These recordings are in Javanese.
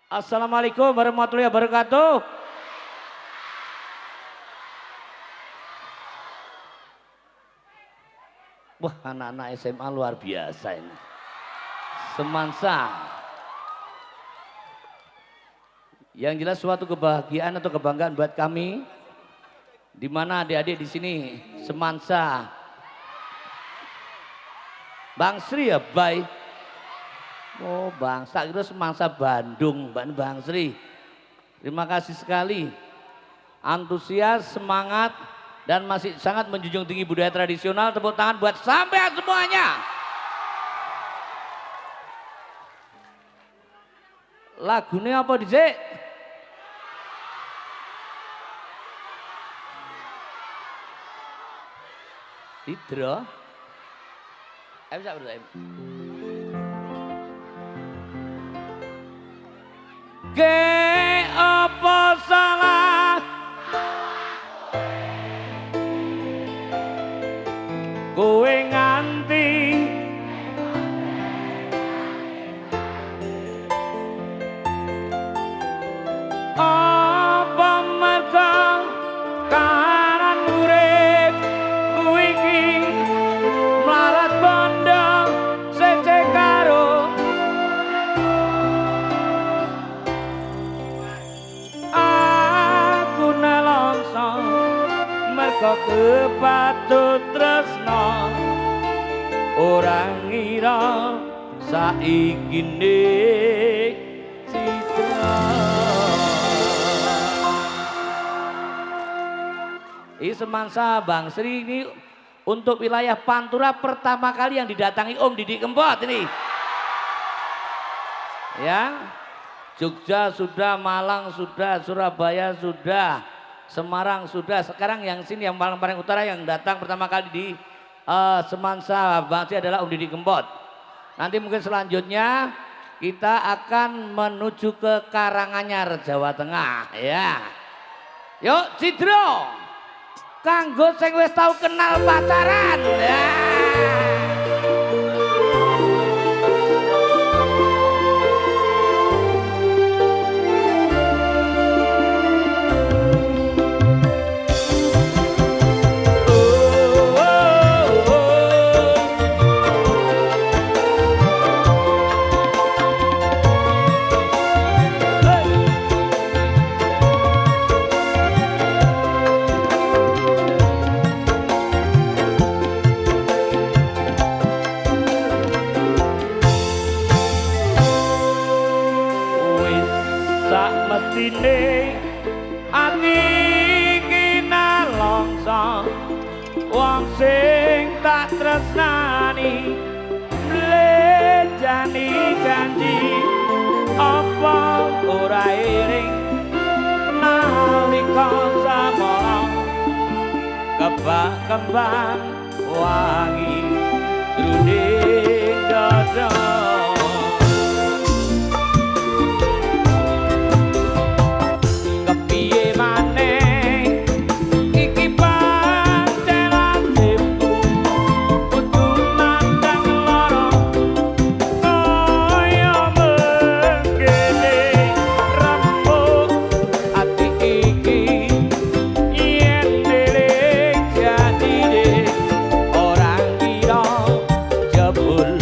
Assalamualaikum warahmatullahi wabarakatuh. Wah, anak-anak SMA luar biasa ini. Semansa. Yang jelas suatu kebahagiaan atau kebanggaan buat kami, di mana adik-adik di sini semansa. Bang Sri ya, Bay. Oh, bangsa itu semangsa Bandung, Bang Sri. Terima kasih sekali. Antusias, semangat, dan masih sangat menjunjung tinggi budaya tradisional. Tepuk tangan buat sampean semuanya. Lagunya apa Dicek? Hidro. Bisa berdua. Ke apa salah kowe nganti apa mergo karan urip kowe iki mlarat bondo sece karo aku nelongso mergo kepatut tresno ora ngira saiki nek citra. Ini semansa Bang Sri ini untuk wilayah Pantura pertama kali yang didatangi Om Didi Kempot ini. Ya, Jogja sudah, Malang sudah, Surabaya sudah, Semarang sudah. Sekarang yang sini yang paling utara yang datang pertama kali di semansa Bang Sri adalah Om Didi Kempot. Nanti mungkin selanjutnya kita akan menuju ke Karanganyar, Jawa Tengah. Ya, yuk Cidro. Kanggo sing wis tau kenal pacaran ya. Mestine ati iki nalongso wong sing tak tresnani mlejani janji apa ora iring nalika samara kebak kembang wangi jroning dada. Jebul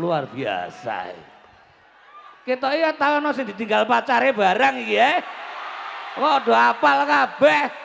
luar biasa. Kita iya tahu sing ditinggal pacare barang iki ya. Waduh apal kabeh.